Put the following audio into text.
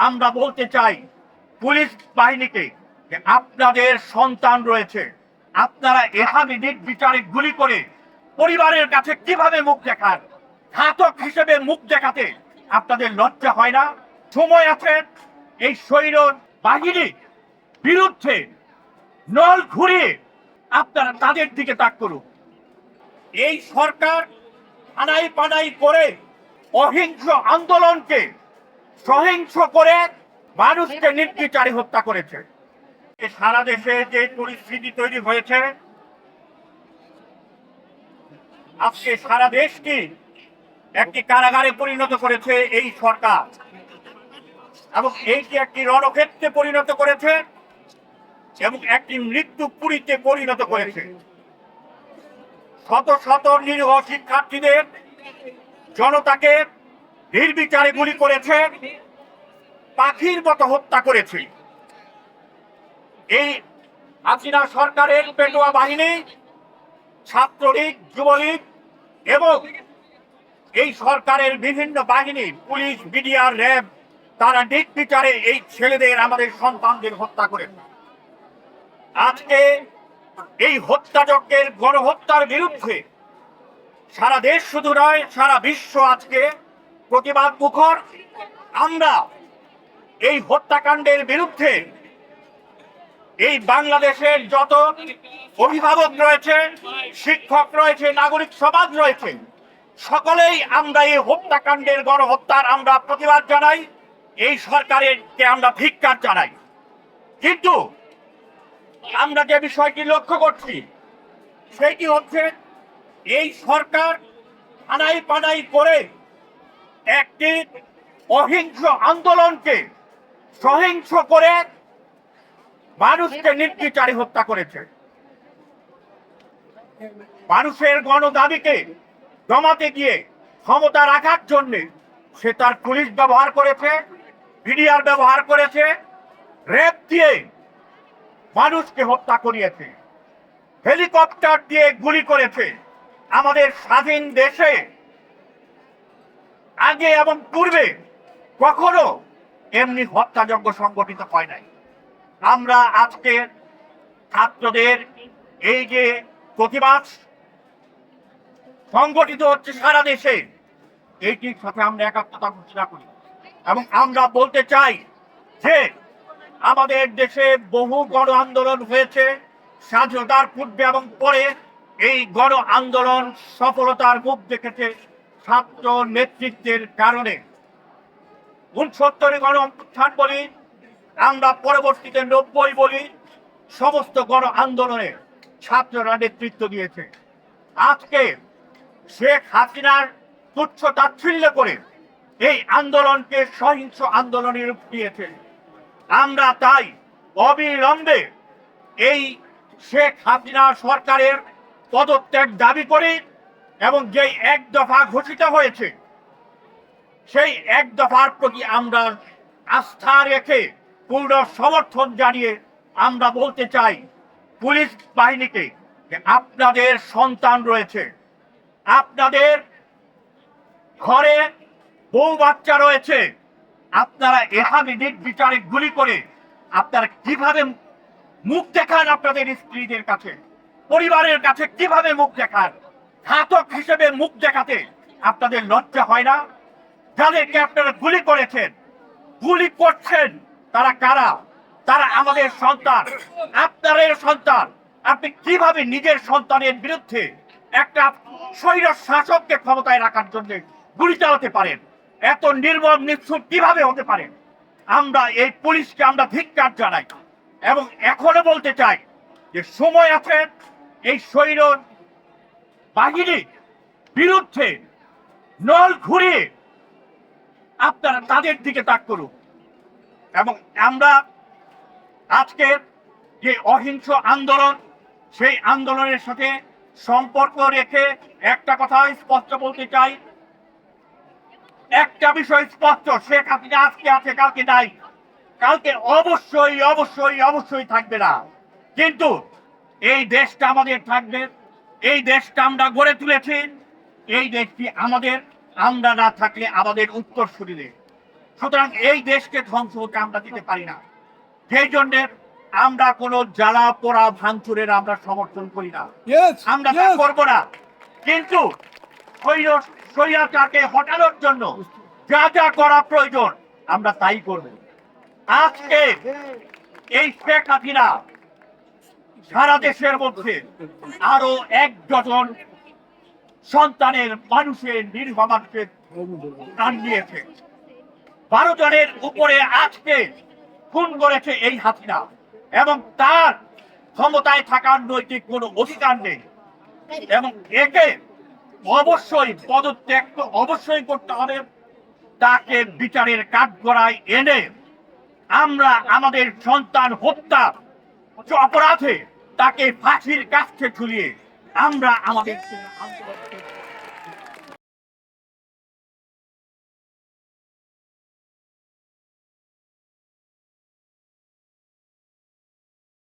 আমরা বলতে চাই পুলিশ বাহিনীকে যে আপনাদের সন্তান রয়েছে, আপনারা এভাবে নির্বিচারে গুলি করে পরিবারের কাছে কিভাবে মুখ দেখান? ঘাতক হিসেবে মুখ দেখাতে আপনাদের লজ্জা হয় না? সময় আছে এই স্বৈর বাহিনীর বিরুদ্ধে নল ঘুরিয়ে আপনারা তাদের দিকে তাক করুন। এই সরকার আনাই পানাই করে অহিংস আন্দোলনকে সহিংস করে মানুষকে নির্বিচারে হত্যা করেছে। সারা দেশে যে পরিস্থিতি তৈরি হয়েছে, আজকে সারা দেশকে একটি কারাগারে পরিণত করেছে এই সরকার, এবং এইটি একটি রণক্ষেত্রে পরিণত করেছে এবং একটি মৃত্যু পুরীতে পরিণত করেছে। শত শত নিরীহ শিক্ষার্থীদের, জনতাকে নির্বিচারে গুলি করেছে, পাখির মতো হত্যা করেছে। এই হাসিনা সরকারের পেটোয়া বাহিনী, ছাত্রলীগ, যুবলীগ এবং এই সরকারের বিভিন্ন বাহিনী, পুলিশ, বিডিআর, র্যাব, তারা নির্বিচারে এই ছেলেদের, আমাদের সন্তানদের হত্যা করেছে। আজকে এই হত্যাযজ্ঞের, গণহত্যার বিরুদ্ধে সারা দেশ শুধু নয়, সারা বিশ্ব আজকে প্রতিবাদ মুখর। আমরা এই হত্যাকাণ্ডের বিরুদ্ধে এই বাংলাদেশের যত অভিভাবক রয়েছে, শিক্ষক রয়েছে, নাগরিক সমাজ রয়েছে, সকলেই আমরা এই হত্যাকাণ্ডের, গণহত্যার আমরা প্রতিবাদ জানাই, এই সরকারকে আমরা ধিক্কার জানাই। কিন্তু আমরা যে বিষয়টি লক্ষ্য করছি সেটি হচ্ছে এই সরকার আনাই পানাই করে একটি অহিংস আন্দোলনকে সহিংস করে মানুষকে নির্বিচারে হত্যা করেছে। মানুষের গণদাবিকে দমাতে গিয়ে, ক্ষমতা রাখার জন্য সে তার পুলিশ ব্যবহার করেছে, বিডিআর ব্যবহার করেছে, র্যাব দিয়ে মানুষকে হত্যা করিয়েছে, হেলিকপ্টার দিয়ে গুলি করেছে। আমাদের স্বাধীন দেশে আগে এবং পূর্বে কখনো এমনি হত্যাযজ্ঞ সংগঠিত হয় নাই। আমরা আজকে ছাত্রদের এই যে প্রতিবাদ সংগঠিত হচ্ছে সারা দেশে, এইটির সাথে আমরা একাত্মতা ঘোষণা করি এবং আমরা বলতে চাই যে আমাদের দেশে বহু গণ আন্দোলন হয়েছে স্বাধীনতার পূর্বে এবং পরে। এই গণ আন্দোলন সফলতার মুখ দেখেছে ছাত্র নেতৃত্বের কারণে। 69 গণ অভ্যুত্থান বলি, আমরা পরবর্তীতে 90 বলি, সমস্ত গণ আন্দোলনে ছাত্ররা নেতৃত্ব দিয়েছে। আজকে শেখ হাসিনার তুচ্ছ তাচ্ছিল্য করে এই আন্দোলনকে সহিংস আন্দোলনের রূপ দিয়েছে। আমরা তাই অবিলম্বে এই শেখ হাসিনা সরকারের পদত্যাগ দাবি করি এবং যে এক দফা ঘোষিত হয়েছে সেই এক দফার প্রতি আমরা আস্থা রেখে পূর্ণ সমর্থন জানিয়ে আমরা বলতে চাই পুলিশ বাহিনীকে যে আপনাদের সন্তান রয়েছে, আপনাদের ঘরে বউ বাচ্চা রয়েছে, আপনারা এভাবে নির্বিচারে গুলি করে আপনারা কিভাবে মুখ দেখান? আপনাদের স্ত্রীদের কাছে, পরিবারের কাছে কিভাবে মুখ দেখান? ঘাতক হিসেবে মুখ দেখাতে আপনাদের লজ্জা হয় না? যাদেরকে আপনারা গুলি করেছেন, গুলি করছেন, তারা কারা? তারা আমাদের সন্তান, আপনাদের সন্তান। আপনি কিভাবে নিজের সন্তানের বিরুদ্ধে একটা স্বৈর শাসককে ক্ষমতায় রাখার জন্য গুলি চালাতে পারেন? এত নির্মম নিষ্ঠুর কিভাবে হতে পারে? আমরা এই পুলিশকে আমরা ধিক্কার জানাই এবং এখনো বলতে চাই যে সময় আছে এই স্বৈর বাহিনীর বিরুদ্ধে নল ঘুরিয়ে আপনারা তাদের দিকে তাক করুন। এবং আমরা আজকে যে অহিংস আন্দোলন, সেই আন্দোলনের সাথে সম্পর্ক রেখে একটা কথা স্পষ্ট বলতে চাই, একটা বিষয় স্পষ্ট, শেখ হাসিনা আজকে আছে, কালকে নাই, কালকে অবশ্যই অবশ্যই অবশ্যই থাকবে না। কিন্তু এই দেশটা আমাদের থাকবে, এই দেশটা আমরা গড়ে তুলেছি, এই দেশটি আমাদের। আমরা না থাকলে আমাদের উত্তরসূরিদের, সুতরাং এই দেশকে ধ্বংস হতে আমরা দিতে পারি না। সেই জন্য আমরা কোনো জ্বালা পোড়া ভাঙচুরের আমরা সমর্থন করি না, আমরা তা করব না। কিন্তু স্বৈরাচারকে হটানোর জন্য যা যা করা প্রয়োজন আমরা তাই করব। আজকে এই শেখ হাসিনা সারা দেশের মধ্যে আরো 1 ডজন সন্তানের মানুষের নিরীহ মানুষের প্রাণ নিয়েছে। 12 জনের উপরে আজকে খুন করেছে এই হাসিনা, এবং তার ক্ষমতায় থাকার নৈতিক কোনো অধিকার নেই, এবং একে অবশ্যই পদত্যাগ অবশ্যই করতে হবে। তাকে বিচারের কাঠগড়ায় এনে আমরা আমাদের সন্তান হত্যা অপরাধে তাকে ফাঁসির কাছে ঝুলিয়ে আমরা আমাদের